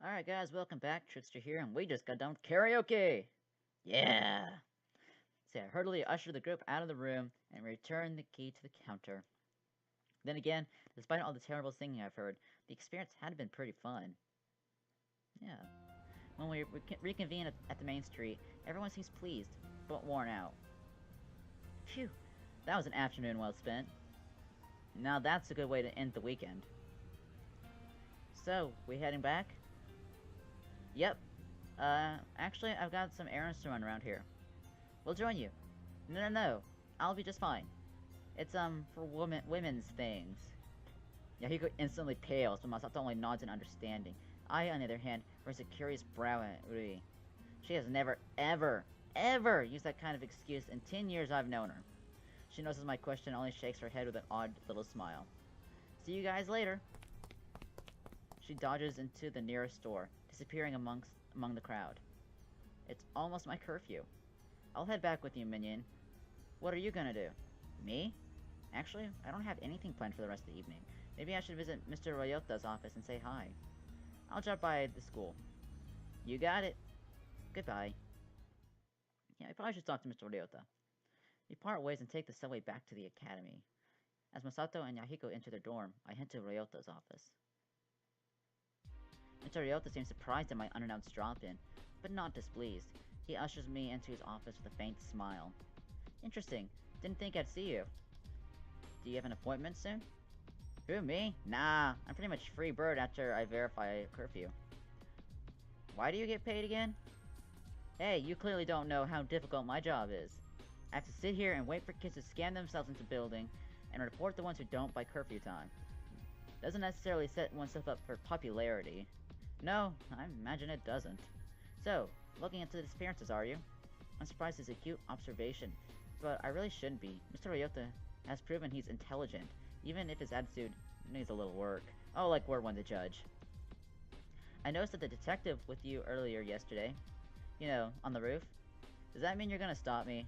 Alright guys, welcome back. Trickster here, and we just got done with karaoke! Yeah! So I hurriedly ushered the group out of the room and returned the key to the counter. Then again, despite all the terrible singing I've heard, the experience had been pretty fun. Yeah. When we reconvene at the main street, everyone seems pleased, but worn out. Phew, that was an afternoon well spent. Now that's a good way to end the weekend. So, we heading back? Yep. Actually, I've got some errands to run around here. We'll join you. No. I'll be just fine. It's, for women's things. Yahiko instantly pales, but Masato only nods in understanding. I, on the other hand, raise a curious brow at Uri. She has never, ever used that kind of excuse in 10 years I've known her. She notices my question and only shakes her head with an odd little smile. See you guys later. She dodges into the nearest store, disappearing among the crowd. It's almost my curfew. I'll head back with you, minion. What are you gonna do? Me? Actually, I don't have anything planned for the rest of the evening. Maybe I should visit Mr. Ryota's office and say hi. I'll drop by the school. You got it. Goodbye. Yeah, I probably should talk to Mr. Ryota. We part ways and take the subway back to the academy. As Masato and Yahiko enter their dorm, I head to Ryota's office. Mr. Ryota seems surprised at my unannounced drop-in, but not displeased. He ushers me into his office with a faint smile. Interesting. Didn't think I'd see you. Do you have an appointment soon? Who, me? Nah, I'm pretty much free bird after I verify curfew. Why do you get paid again? Hey, you clearly don't know how difficult my job is. I have to sit here and wait for kids to scan themselves into the building and report the ones who don't by curfew time. Doesn't necessarily set oneself up for popularity. No, I imagine it doesn't. So, looking into the disappearances, are you? I'm surprised it's a cute observation, but I really shouldn't be. Mr. Ryota has proven he's intelligent, even if his attitude needs a little work. Oh, like we're one to judge. I noticed that the detective with you earlier yesterday, you know, on the roof. Does that mean you're gonna stop me?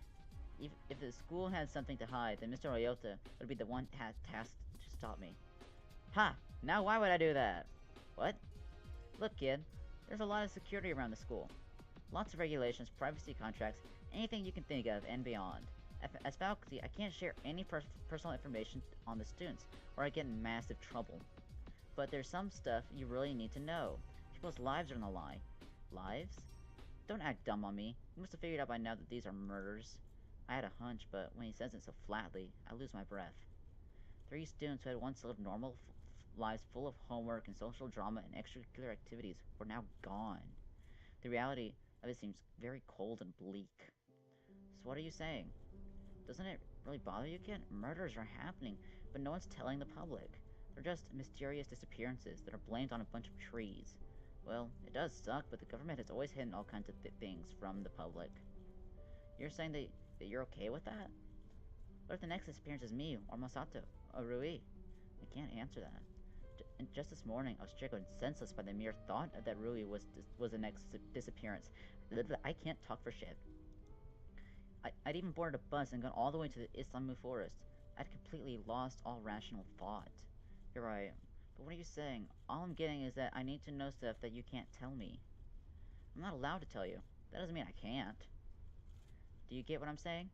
If the school had something to hide, then Mr. Ryota would be the one tasked to stop me. Ha! Now why would I do that? What? Look, kid, there's a lot of security around the school. Lots of regulations, privacy contracts, anything you can think of, and beyond. As faculty, I can't share any personal information on the students, or I get in massive trouble. But there's some stuff you really need to know. People's lives are on the line. Lives? Don't act dumb on me. You must have figured out by now that these are murders. I had a hunch, but when he says it so flatly, I lose my breath. 3 students who had once lived normal lives full of homework and social drama and extracurricular activities were now gone. The reality of it seems very cold and bleak. So what are you saying? Doesn't it really bother you, kid? Murders are happening, but no one's telling the public. They're just mysterious disappearances that are blamed on a bunch of trees. Well, it does suck, but the government has always hidden all kinds of things from the public. You're saying that you're okay with that? What if the next disappearance is me, or Masato, or Rui? I can't answer that. And just this morning, I was stricken senseless by the mere thought that Rui was the next disappearance. I can't talk for shit. I'd even boarded a bus and gone all the way to the Islamu forest. I'd completely lost all rational thought. You're right. But what are you saying? All I'm getting is that I need to know stuff that you can't tell me. I'm not allowed to tell you. That doesn't mean I can't. Do you get what I'm saying?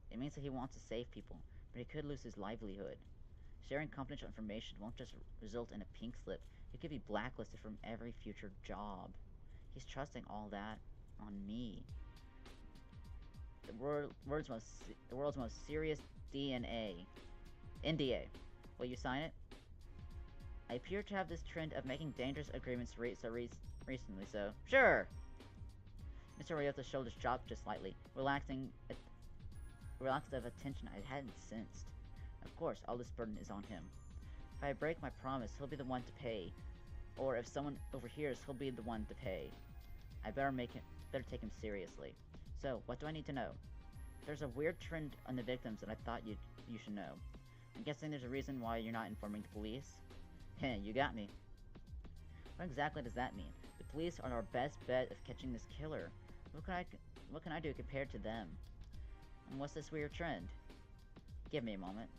It means that he wants to save people, but he could lose his livelihood. Sharing confidential information won't just result in a pink slip. He could be blacklisted from every future job. He's trusting all that on me. The world's most serious NDA. Will you sign it? I appear to have this trend of making dangerous agreements recently, so sure! Mr. Ryota's shoulders dropped just slightly, relaxed of a tension I hadn't sensed. Of course, all this burden is on him. If I break my promise, he'll be the one to pay. Or if someone overhears, he'll be the one to pay. I better take him seriously. So, what do I need to know? There's a weird trend on the victims that I thought you should know. I'm guessing there's a reason why you're not informing the police? Heh, you got me. What exactly does that mean? The police are our best bet of catching this killer. What can I do compared to them? And what's this weird trend? Give me a moment.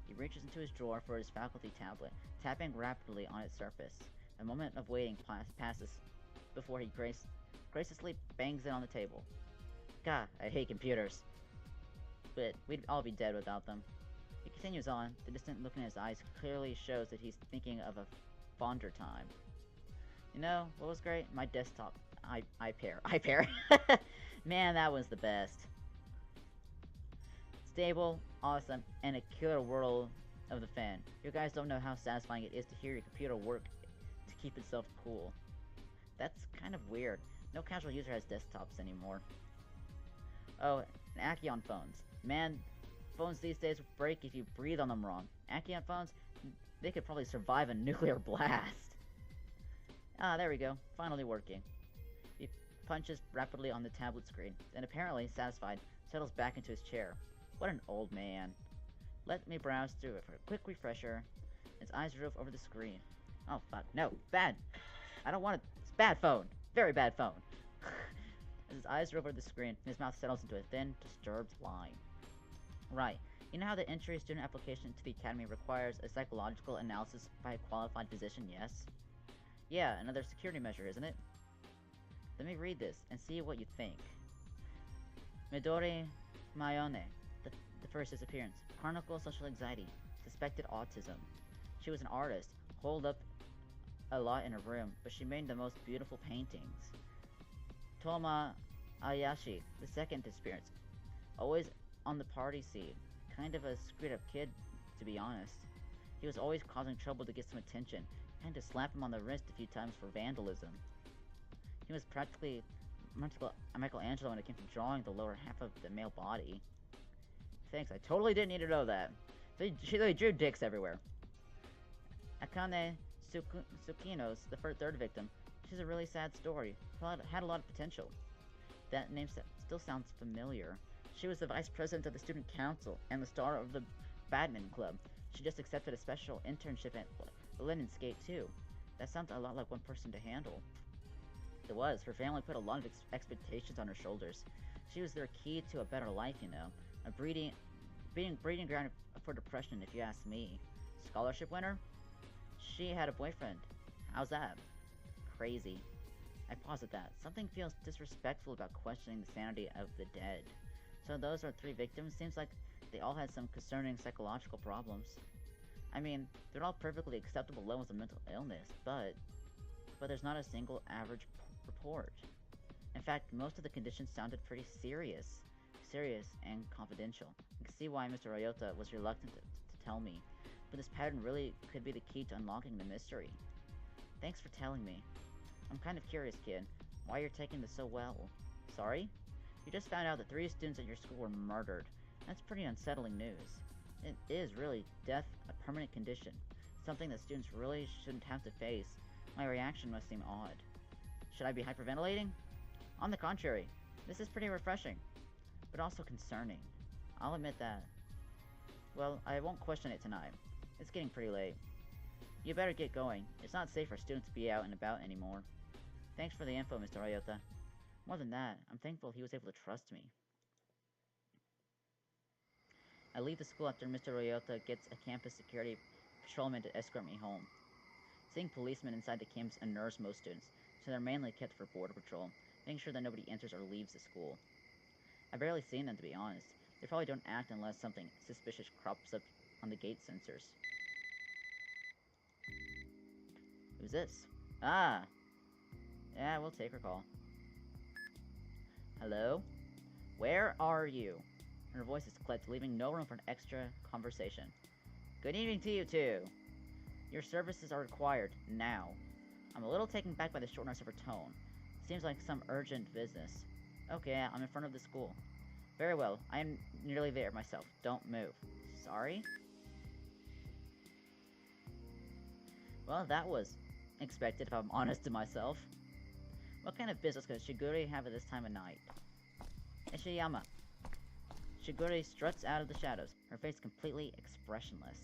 He reaches into his drawer for his faculty tablet, tapping rapidly on its surface. A moment of waiting passes. before he graciously bangs it on the table. God, I hate computers. But we'd all be dead without them. He continues on. The distant look in his eyes clearly shows that he's thinking of a fonder time. You know, what was great? My desktop iPair. Man, that was the best. Stable, awesome, and a killer world of the fan. You guys don't know how satisfying it is to hear your computer work to keep itself cool. That's kind of weird. No casual user has desktops anymore. Oh, and Acheon phones. Man, phones these days break if you breathe on them wrong. Acheon phones, they could probably survive a nuclear blast. Ah, there we go. Finally working. He punches rapidly on the tablet screen, then apparently satisfied, settles back into his chair. What an old man. Let me browse through it for a quick refresher. His eyes rove over the screen. Oh, fuck. No. Bad. I don't want it. It's bad phone. Very bad phone. As his eyes rove over the screen, his mouth settles into a thin, disturbed line. Right. You know how the entry student application to the academy requires a psychological analysis by a qualified physician, yes? Yeah, another security measure, isn't it? Let me read this and see what you think. Midori Mayone, the first disappearance. Chronicle social anxiety. Suspected autism. She was an artist, holed up a lot in her room, but she made the most beautiful paintings. Toma Ayashi, the second disappearance. Always on the party scene. Kind of a screwed-up kid, to be honest. He was always causing trouble to get some attention. Had to slap him on the wrist a few times for vandalism. He was practically Michelangelo when it came to drawing the lower half of the male body. Thanks, I totally didn't need to know that. They drew dicks everywhere. Akane Tsukino's the third victim. She's a really sad story. Had a lot of potential. That name still sounds familiar. She was the vice president of the student council and the star of the badminton club. She just accepted a special internship at the Linen Skate too. That sounds a lot like one person to handle. It was. Her family put a lot of expectations on her shoulders. She was their key to a better life, you know. A breeding ground for depression, if you ask me. Scholarship winner? She had a boyfriend. How's that? Crazy. I pause at that. Something feels disrespectful about questioning the sanity of the dead. So those are 3 victims? Seems like they all had some concerning psychological problems. I mean, they're all perfectly acceptable levels of mental illness, but there's not a single average report. In fact, most of the conditions sounded pretty serious and confidential. You can see why Mr. Ryota was reluctant to tell me, but this pattern really could be the key to unlocking the mystery. Thanks for telling me. I'm kind of curious, kid, why you're taking this so well. Sorry? You just found out that 3 students at your school were murdered. That's pretty unsettling news. It is really death, a permanent condition, something that students really shouldn't have to face. My reaction must seem odd. Should I be hyperventilating? On the contrary, this is pretty refreshing, but also concerning. I'll admit that. Well, I won't question it tonight. It's getting pretty late. You better get going. It's not safe for students to be out and about anymore. Thanks for the info, Mr. Ryota. More than that, I'm thankful he was able to trust me. I leave the school after Mr. Ryota gets a campus security patrolman to escort me home. Seeing policemen inside the campus unnerves most students, so they're mainly kept for border patrol, making sure that nobody enters or leaves the school. I've barely seen them, to be honest. They probably don't act unless something suspicious crops up on the gate sensors. Who's this? Ah! Yeah, we'll take her call. Hello? Where are you? Her voice is clipped, leaving no room for an extra conversation. Good evening to you, too. Your services are required, now. I'm a little taken back by the shortness of her tone. Seems like some urgent business. Okay, I'm in front of the school. Very well, I am nearly there myself. Don't move. Sorry? Well, that was expected, if I'm honest to myself. What kind of business could Shiguri have at this time of night? Ishiyama. Shiguri struts out of the shadows, her face completely expressionless.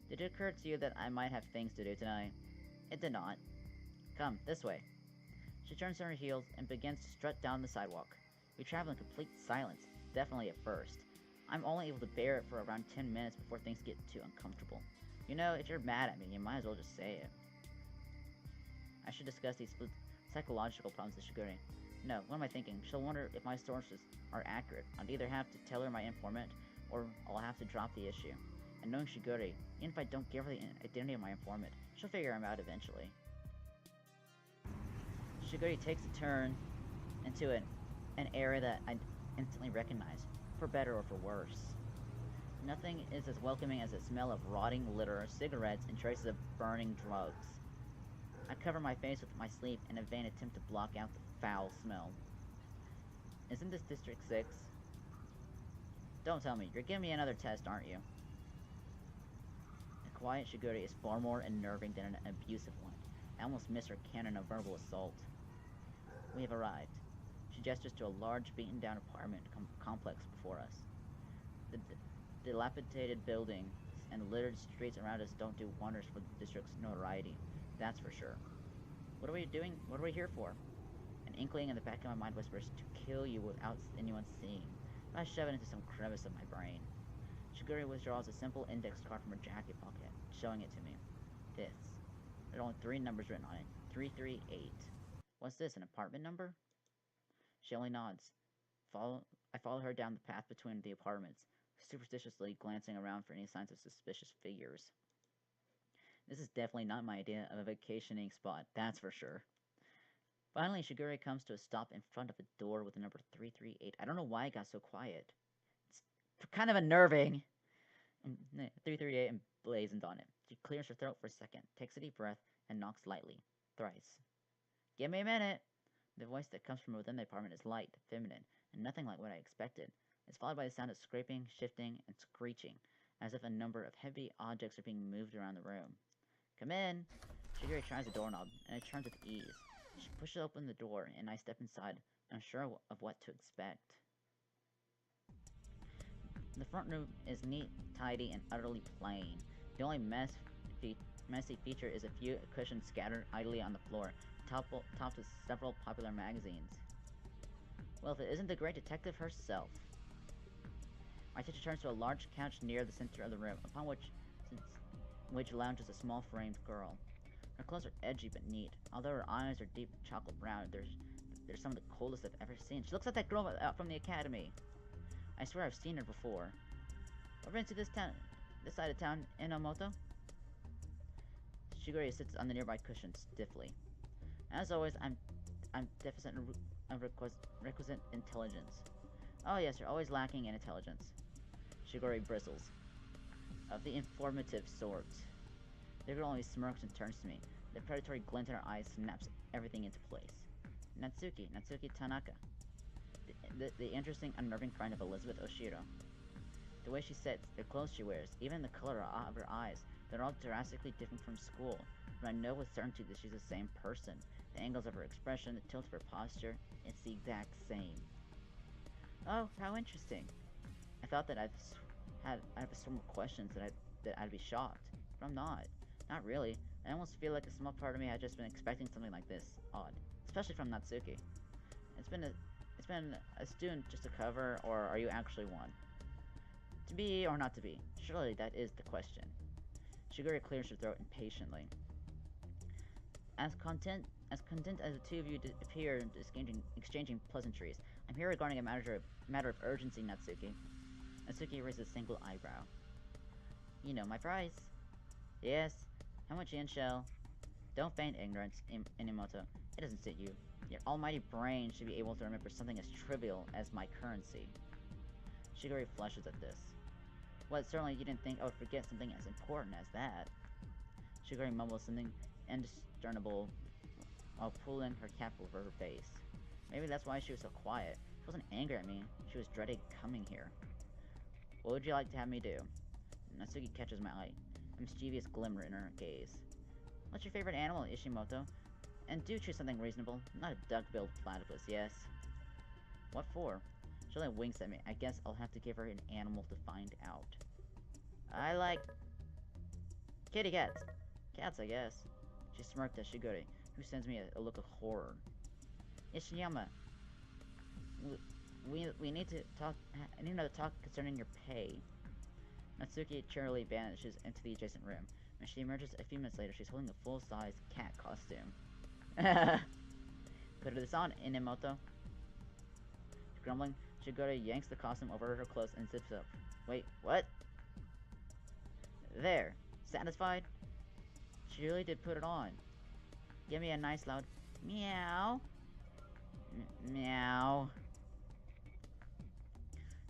Did it occur to you that I might have things to do tonight? It did not. Come, this way. She turns on her heels and begins to strut down the sidewalk. We travel in complete silence, definitely at first. I'm only able to bear it for around 10 minutes before things get too uncomfortable. You know, if you're mad at me, you might as well just say it. I should discuss these psychological problems with Shiguri. No, what am I thinking? She'll wonder if my sources are accurate. I'd either have to tell her my informant, or I'll have to drop the issue. And knowing Shiguri, even if I don't give her the identity of my informant, she'll figure him out eventually. Shiguri takes a turn into an area that I instantly recognize, for better or for worse. Nothing is as welcoming as the smell of rotting litter, cigarettes, and traces of burning drugs. I cover my face with my sleeve in a vain attempt to block out the foul smell. Isn't this District 6? Don't tell me, you're giving me another test, aren't you? A quiet Shiguri is far more unnerving than an abusive one. I almost miss her cannon of verbal assault. We have arrived. She gestures to a large, beaten-down apartment complex before us. The dilapidated buildings and littered streets around us don't do wonders for the district's notoriety, that's for sure. What are we doing? What are we here for? An inkling in the back of my mind whispers, to kill you without anyone seeing. I shove it into some crevice of my brain. Shiguri withdraws a simple index card from her jacket pocket, showing it to me. This. There are only 3 numbers written on it. 338. What's this, an apartment number? She only nods. I follow her down the path between the apartments, superstitiously glancing around for any signs of suspicious figures. This is definitely not my idea of a vacationing spot, that's for sure. Finally, Shiguri comes to a stop in front of a door with the number 338. I don't know why it got so quiet. It's kind of unnerving. 338 emblazoned on it. She clears her throat for a second, takes a deep breath, and knocks lightly. Thrice. Give me a minute. The voice that comes from within the apartment is light, feminine, and nothing like what I expected. It's followed by the sound of scraping, shifting, and screeching, as if a number of heavy objects are being moved around the room. Come in! Shiguri tries the doorknob, and it turns with ease. She pushes open the door, and I step inside, unsure of what to expect. The front room is neat, tidy, and utterly plain. The only messy feature is a few cushions scattered idly on the floor, topped with several popular magazines. Well, if it isn't the great detective herself. My attention turns to a large couch near the center of the room, upon which lounges a small framed girl. Her clothes are edgy but neat. Although her eyes are deep chocolate brown, they're some of the coldest I've ever seen. She looks like that girl from the academy. I swear I've seen her before. Ever been to this side of town, Enomoto? Shiguri sits on the nearby cushion stiffly. As always, I'm deficient of requisite intelligence. Oh yes, you're always lacking in intelligence. Shiguri bristles. Of the informative sort. The girl only smirks and turns to me. The predatory glint in her eyes snaps everything into place. Natsuki Tanaka. The interesting, unnerving friend of Elizabeth Oshiro. The way she sits, the clothes she wears, even the color of her eyes, they're all drastically different from school, but I know with certainty that she's the same person. The angles of her expression, the tilt of her posture, it's the exact same. Oh, how interesting. I thought that I'd have a storm of questions that I'd be shocked, but I'm not. Not really. I almost feel like a small part of me had just been expecting something like this. Odd. Especially from Natsuki. It's been a student just a cover, or are you actually one? To be or not to be? Surely that is the question. Shiguri clears her throat impatiently. As content as the two of you appear exchanging pleasantries, I'm here regarding a matter of urgency, Natsuki. Natsuki raises a single eyebrow. You know my price. Yes. How much yen shall? Don't feign ignorance, Inamoto. It doesn't suit you. Your almighty brain should be able to remember something as trivial as my currency. Shiguri flushes at this. Well, certainly you didn't think I would forget something as important as that. Shiguri mumbles something indiscernible while pulling her cap over her face. Maybe that's why she was so quiet. She wasn't angry at me. She was dreading coming here. What would you like to have me do? Natsuki catches my eye, a mischievous glimmer in her gaze. What's your favorite animal, Ishimoto? And do choose something reasonable, not a duck-billed platypus, yes? What for? She only winks at me. I guess I'll have to give her an animal to find out. I like kitty cats. Cats, I guess. She smirked at Shiguri, who sends me a look of horror. Ishiyama, we need to talk. I need to talk concerning your pay. Natsuki cheerily vanishes into the adjacent room. When she emerges a few minutes later, she's holding a full-size cat costume. Put this on, Inamoto. Grumbling, Shigure yanks the costume over her clothes and zips up. Wait, what? There. Satisfied? She really did put it on. Give me a nice loud meow. Meow.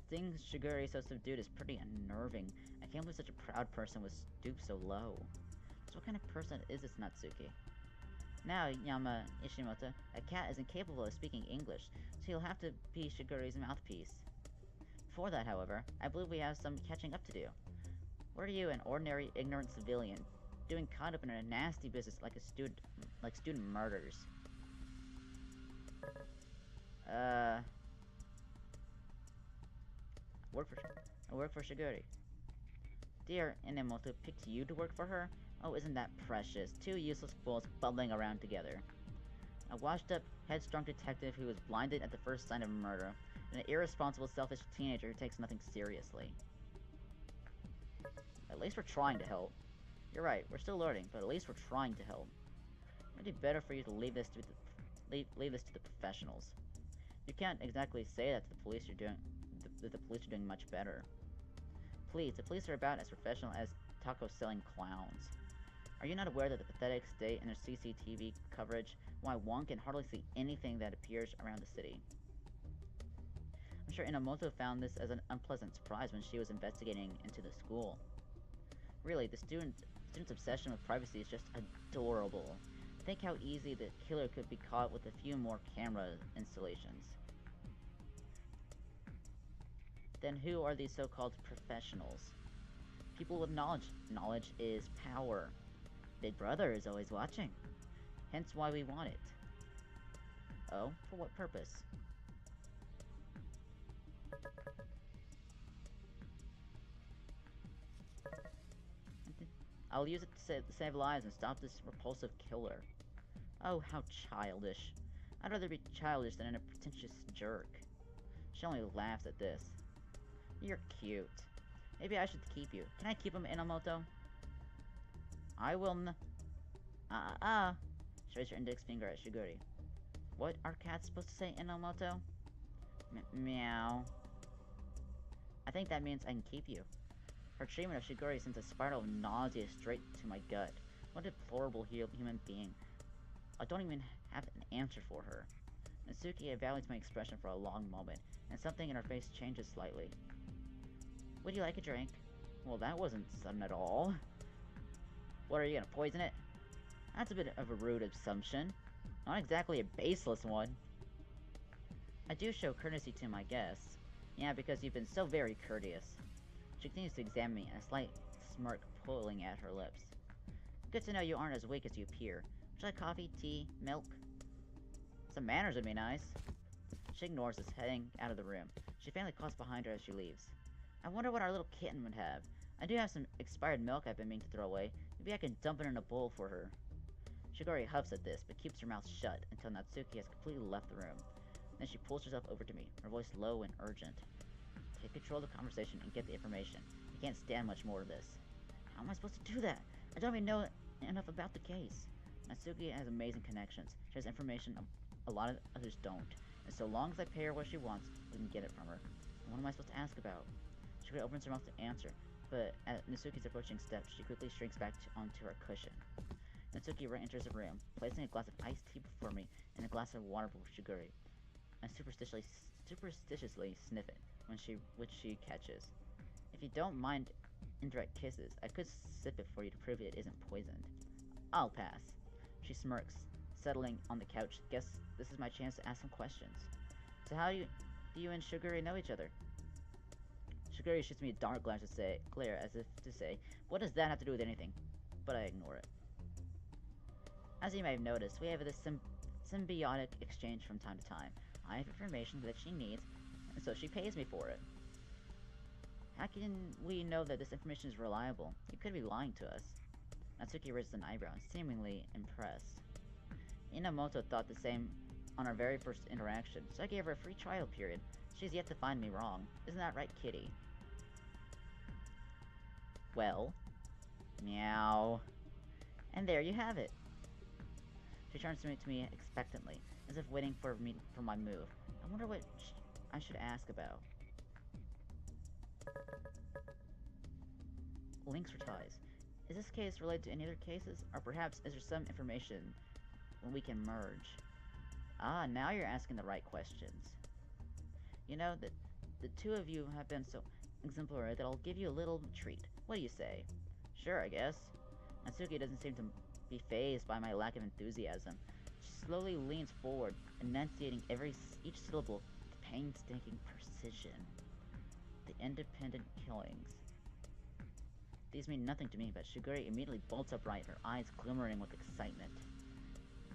Seeing Shigure so subdued is pretty unnerving. I can't believe such a proud person would stoop so low. So what kind of person is this Natsuki? Now, Yama Ishimoto, a cat is incapable of speaking English, so you'll have to be Shigure's mouthpiece. Before that, however, I believe we have some catching up to do. What are you, an ordinary, ignorant civilian, doing caught up in a nasty business like student murders? I work for Shigure. Dear Inamoto picked you to work for her? Oh, isn't that precious? Two useless fools bubbling around together. A washed-up, headstrong detective who was blinded at the first sign of murder, and an irresponsible, selfish teenager who takes nothing seriously. At least we're trying to help. You're right, we're still learning, but at least we're trying to help. It'd be better for you to leave this to the professionals. You can't exactly say that to the police. The police are doing much better. Please, the police are about as professional as taco-selling clowns. Are you not aware that the pathetic state in their CCTV coverage, why one can hardly see anything that appears around the city? I'm sure Inamoto found this as an unpleasant surprise when she was investigating into the school. Really, the student's obsession with privacy is just adorable. Think how easy the killer could be caught with a few more camera installations. Then who are these so-called professionals? People with knowledge. Knowledge is power. Big Brother is always watching. Hence why we want it. Oh, for what purpose? I'll use it to save lives and stop this repulsive killer. Oh, how childish. I'd rather be childish than a pretentious jerk. She only laughs at this. You're cute. Maybe I should keep you. Can I keep him, Inamoto? I will She raised her index finger at Shigure. What are cats supposed to say, Inamoto? Meow. I think that means I can keep you. Her treatment of Shigure sends a spiral of nausea straight to my gut. What a deplorable human being. I don't even have an answer for her. Natsuki evaluates my expression for a long moment, and something in her face changes slightly. Would you like a drink? Well, that wasn't sudden at all. What, are you gonna poison it? That's a bit of a rude assumption. Not exactly a baseless one. I do show courtesy to my guests. Yeah, because you've been so very courteous. She continues to examine me, and a slight smirk pulling at her lips. Good to know you aren't as weak as you appear. Would you like coffee, tea, milk? Some manners would be nice. She ignores us, heading out of the room. She faintly coughs behind her as she leaves. I wonder what our little kitten would have. I do have some expired milk I've been meaning to throw away. Maybe I can dump it in a bowl for her. Shigure huffs at this, but keeps her mouth shut until Natsuki has completely left the room. Then she pulls herself over to me, her voice low and urgent. Take control of the conversation and get the information. I can't stand much more of this. How am I supposed to do that? I don't even know enough about the case. Natsuki has amazing connections. She has information a lot of others don't. And so long as I pay her what she wants, we can get it from her. And what am I supposed to ask about? Shigure opens her mouth to answer, but at Natsuki's approaching steps, she quickly shrinks back onto her cushion. Natsuki re-enters the room, placing a glass of iced tea before me and a glass of water for Shigure. I superstitiously sniff it, which she catches. If you don't mind indirect kisses, I could sip it for you to prove it isn't poisoned. I'll pass. She smirks, settling on the couch. Guess this is my chance to ask some questions. So how do you and Shigure know each other? Shigure shoots me a dark glare as if to say, what does that have to do with anything? But I ignore it. As you may have noticed, we have this symbiotic exchange from time to time. I have information that she needs, and so she pays me for it. How can we know that this information is reliable? You could be lying to us. Natsuki raises an eyebrow, seemingly impressed. Inamoto thought the same on our very first interaction, so I gave her a free trial period. She's yet to find me wrong. Isn't that right, kitty? Well, meow. And there you have it. She turns to me expectantly, as if waiting for my move. I wonder what I should ask about. Links or ties. Is this case related to any other cases? Or perhaps is there some information we can merge? Ah, now you're asking the right questions. You know, that the two of you have been so exemplary that I'll give you a little treat. What do you say? Sure, I guess. Natsuki doesn't seem to be fazed by my lack of enthusiasm. She slowly leans forward, enunciating each syllable with painstaking precision. The independent killings. These mean nothing to me, but Shigure immediately bolts upright, her eyes glimmering with excitement.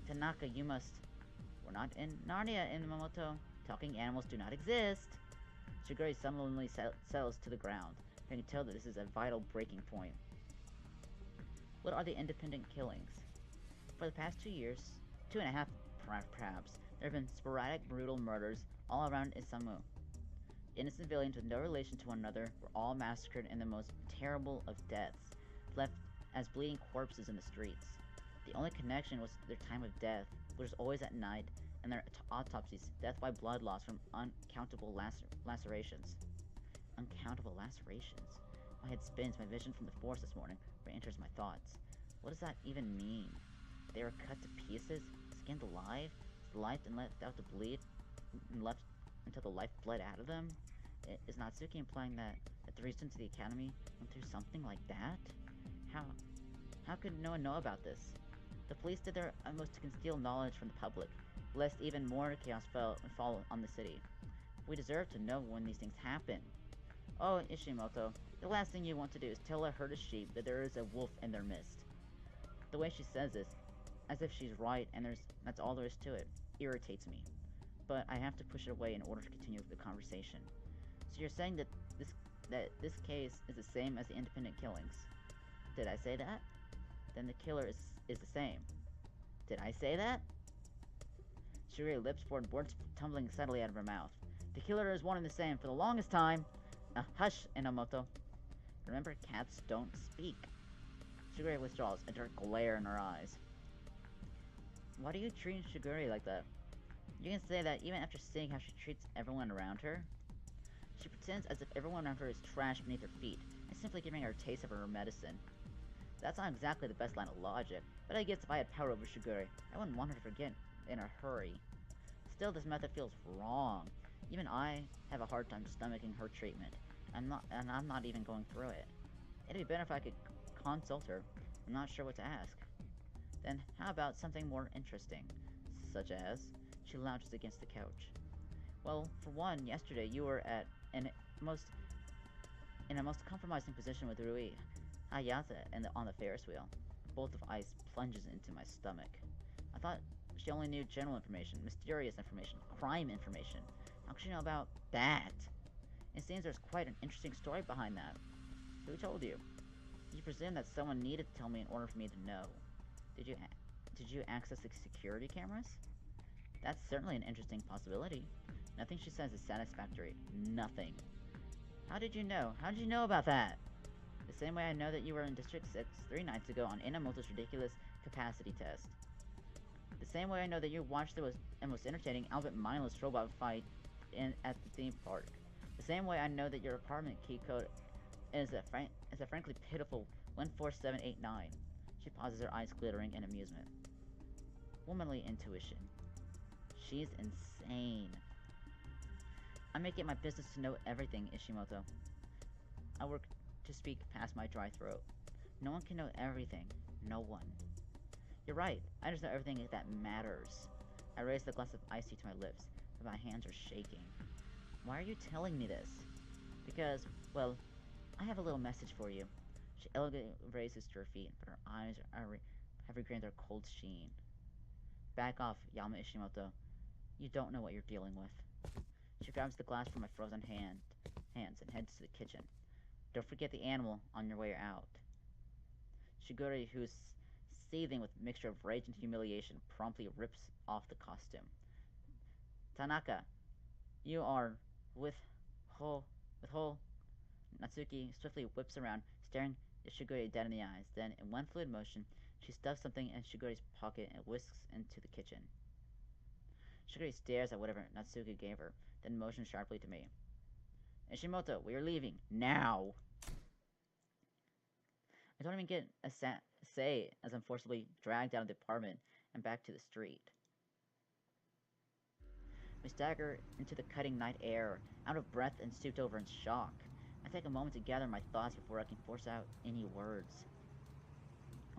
Tanaka, you must... We're not in Narnia, Inamoto. Talking animals do not exist. Shigure sullenly settles to the ground. I can tell that this is a vital breaking point. What are the independent killings? For the past 2 years, 2.5 perhaps, there have been sporadic brutal murders all around Isamu. Innocent civilians with no relation to one another were all massacred in the most terrible of deaths, left as bleeding corpses in the streets. The only connection was their time of death, which was always at night, and their autopsies, death by blood loss from uncountable lacerations. Uncountable lacerations? My head spins, my vision from the forest this morning re-enters my thoughts. What does that even mean? They were cut to pieces, skinned alive, sliced and left out to bleed, and left until the life bled out of them? Is Natsuki implying that the recent to the academy went through something like that? How could no one know about this? The police did their utmost to conceal knowledge from the public, lest even more chaos fall on the city. We deserve to know when these things happen. Oh, Ishimoto, the last thing you want to do is tell a herd of sheep that there is a wolf in their midst. The way she says this, as if she's right and that's all there is to it, irritates me. But I have to push it away in order to continue the conversation. So you're saying that this case is the same as the independent killings? Did I say that? Then the killer is the same. Did I say that? Shuri lips forward, words tumbling suddenly out of her mouth. The killer is one and the same for the longest time. Hush, Inamoto. Remember, cats don't speak. Shigure withdraws, a dark glare in her eyes. Why do you treat Shigure like that? You can say that even after seeing how she treats everyone around her. She pretends as if everyone around her is trash beneath her feet, and simply giving her a taste of her medicine. That's not exactly the best line of logic, but I guess if I had power over Shigure, I wouldn't want her to forget in a hurry. Still, this method feels wrong. Even I have a hard time stomaching her treatment, and I'm not even going through it. It'd be better if I could consult her. I'm not sure what to ask. Then how about something more interesting, such as... She lounges against the couch. Well, for one, yesterday you were in a most compromising position with Rui Ayase on the Ferris wheel. A bolt of ice plunges into my stomach. I thought she only knew general information, mysterious information, crime information. How could she know about that? It seems there's quite an interesting story behind that. Who told you? You presume that someone needed to tell me in order for me to know. Did you access the security cameras? That's certainly an interesting possibility. Nothing she says is satisfactory. Nothing. How did you know? How did you know about that? The same way I know that you were in District 6 3 nights ago on Inamoto's ridiculous capacity test. The same way I know that you watched the most entertaining, albeit mindless robot fight at the theme park. The same way I know that your apartment key code is a frankly pitiful 14789. She pauses, her eyes glittering in amusement. Womanly intuition. She's insane. I make it my business to know everything, Ishimoto. I work to speak past my dry throat. No one can know everything. No one. You're right. I just know everything that matters. I raise the glass of iced tea to my lips, but my hands are shaking. Why are you telling me this? Because, well, I have a little message for you. She elegantly raises to her feet, but her eyes have regained their cold sheen. Back off, Yama Ishimoto. You don't know what you're dealing with. She grabs the glass from my frozen hands and heads to the kitchen. Don't forget the animal on your way out. Shigure, who's seething with a mixture of rage and humiliation, promptly rips off the costume. Tanaka, you are with whole. Natsuki swiftly whips around, staring Shigure dead in the eyes. Then, in one fluid motion, She stuffs something in Shiguri's pocket and whisks into the kitchen. Shiguri stares at whatever Natsuki gave her, then motions sharply to me. Ishimoto, we are leaving. Now! I don't even get a say as I'm forcibly dragged out of the apartment and back to the street. We stagger into the cutting night air, out of breath and stooped over in shock. I take a moment to gather my thoughts before I can force out any words.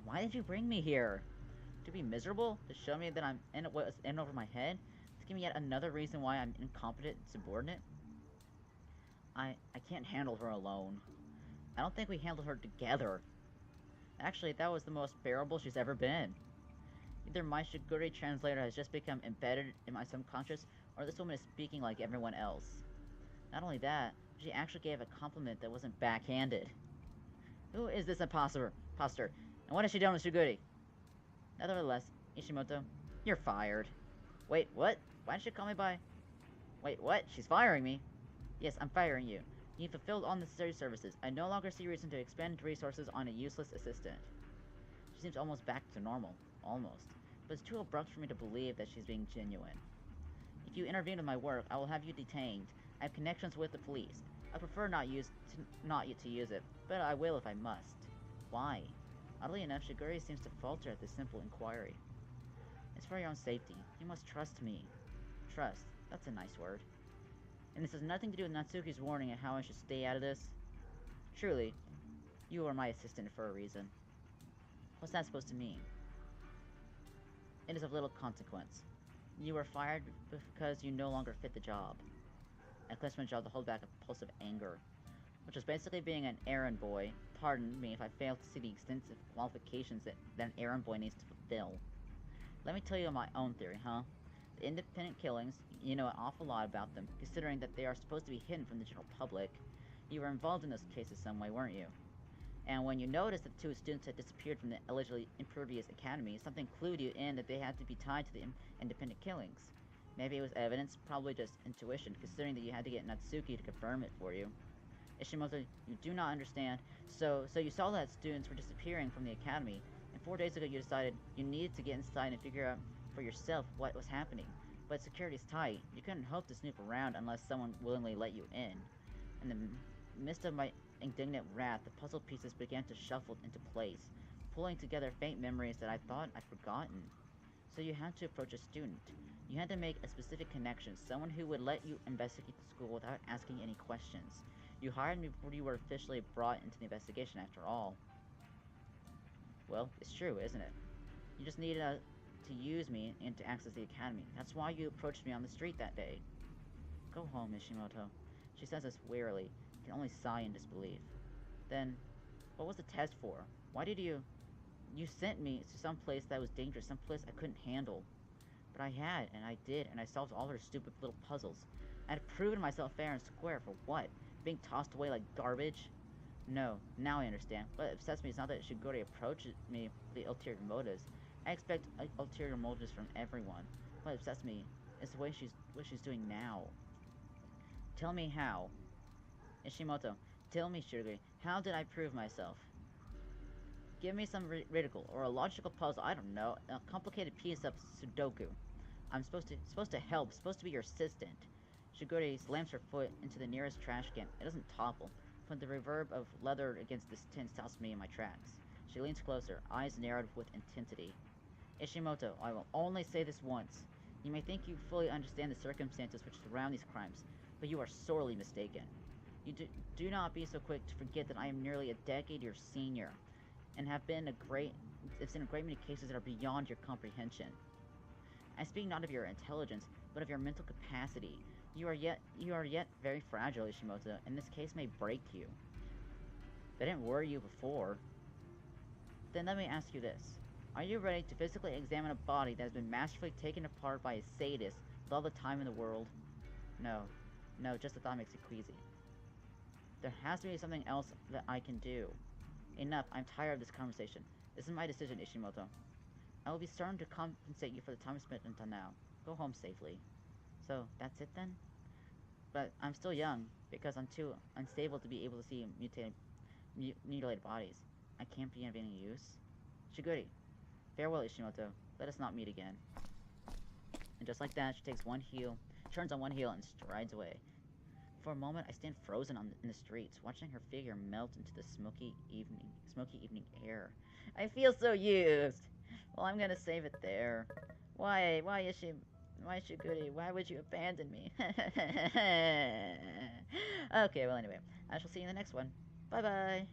Why did you bring me here? To be miserable? To show me that I'm in what's in over my head? To give me yet another reason why I'm incompetent and subordinate? I can't handle her alone. I don't think we handled her together. Actually, that was the most bearable she's ever been. Either my Shiguri translator has just become embedded in my subconscious, or this woman is speaking like everyone else. Not only that, she actually gave a compliment that wasn't backhanded. Who is this imposter? And what has she done with Shiguri? Nevertheless, Ishimoto, you're fired. Wait, what? Why did she call me by... Wait, what? She's firing me? Yes, I'm firing you. You fulfilled all necessary services. I no longer see reason to expend resources on a useless assistant. She seems almost back to normal. Almost. But it's too abrupt for me to believe that she's being genuine. If you intervene with my work, I will have you detained. I have connections with the police. I prefer not to use it, but I will if I must. Why? Oddly enough, Shiguri seems to falter at this simple inquiry. It's for your own safety. You must trust me. Trust. That's a nice word. And this has nothing to do with Natsuki's warning and how I should stay out of this. Truly, you are my assistant for a reason. What's that supposed to mean? It is of little consequence. You were fired because you no longer fit the job. I clenched my jaw to hold back a pulse of anger, which was basically being an errand boy. Pardon me if I fail to see the extensive qualifications that an errand boy needs to fulfill. Let me tell you my own theory, huh? The independent killings, you know an awful lot about them, considering that they are supposed to be hidden from the general public. You were involved in those cases some way, weren't you? And when you noticed that 2 students had disappeared from the allegedly impervious academy, something clued you in that they had to be tied to the independent killings. Maybe it was evidence, probably just intuition, considering that you had to get Natsuki to confirm it for you. Ishimoto, you do not understand. So you saw that students were disappearing from the academy, and 4 days ago you decided you needed to get inside and figure out for yourself what was happening. But security's tight. You couldn't hope to snoop around unless someone willingly let you in. In the midst of my indignant wrath, the puzzle pieces began to shuffle into place, pulling together faint memories that I thought I'd forgotten. So you had to approach a student. You had to make a specific connection, someone who would let you investigate the school without asking any questions. You hired me before you were officially brought into the investigation, after all. Well, it's true, isn't it? You just needed to use me and to access the academy. That's why you approached me on the street that day. Go home, Ishimoto. She says this wearily, can only sigh in disbelief. Then, what was the test for? Why did you... You sent me to some place that was dangerous, some place I couldn't handle. But I had, and I did, and I solved all her stupid little puzzles. I had proven myself fair and square for what? Being tossed away like garbage? No, now I understand. What upsets me is not that Shiguri approaches me with the ulterior motives. I expect ulterior motives from everyone. What upsets me is the way what she's doing now. Tell me how. Ishimoto, tell me, Shiguri, how did I prove myself? Give me some ridicle or a logical puzzle, I don't know, a complicated piece of Sudoku. I'm supposed to help, supposed to be your assistant. Shiguri slams her foot into the nearest trash can. It doesn't topple, but the reverb of leather against this tin stops me in my tracks. She leans closer, eyes narrowed with intensity. Ishimoto, I will only say this once. You may think you fully understand the circumstances which surround these crimes, but you are sorely mistaken. You do not be so quick to forget that I am nearly a decade your senior, and have seen a great many cases that are beyond your comprehension. I speak not of your intelligence, but of your mental capacity. You are yet very fragile, Ishimoto, and this case may break you. They didn't worry you before. Then let me ask you this. Are you ready to physically examine a body that has been masterfully taken apart by a sadist with all the time in the world? No, just the thought makes it queasy. There has to be something else that I can do. Enough, I'm tired of this conversation. This is my decision, Ishimoto. I will be certain to compensate you for the time spent until now. Go home safely. So, that's it then? But I'm still young, because I'm too unstable to be able to see mutilated bodies. I can't be of any use. Shiguri, Farewell, Ishimoto. Let us not meet again. And just like that, she takes one heel, turns on one heel, and strides away. For a moment, I stand frozen in the streets, watching her figure melt into the smoky evening air. I feel so used. Well, I'm gonna save it there. Why is she goody? Why would you abandon me? Okay, well anyway, I shall see you in the next one. Bye bye.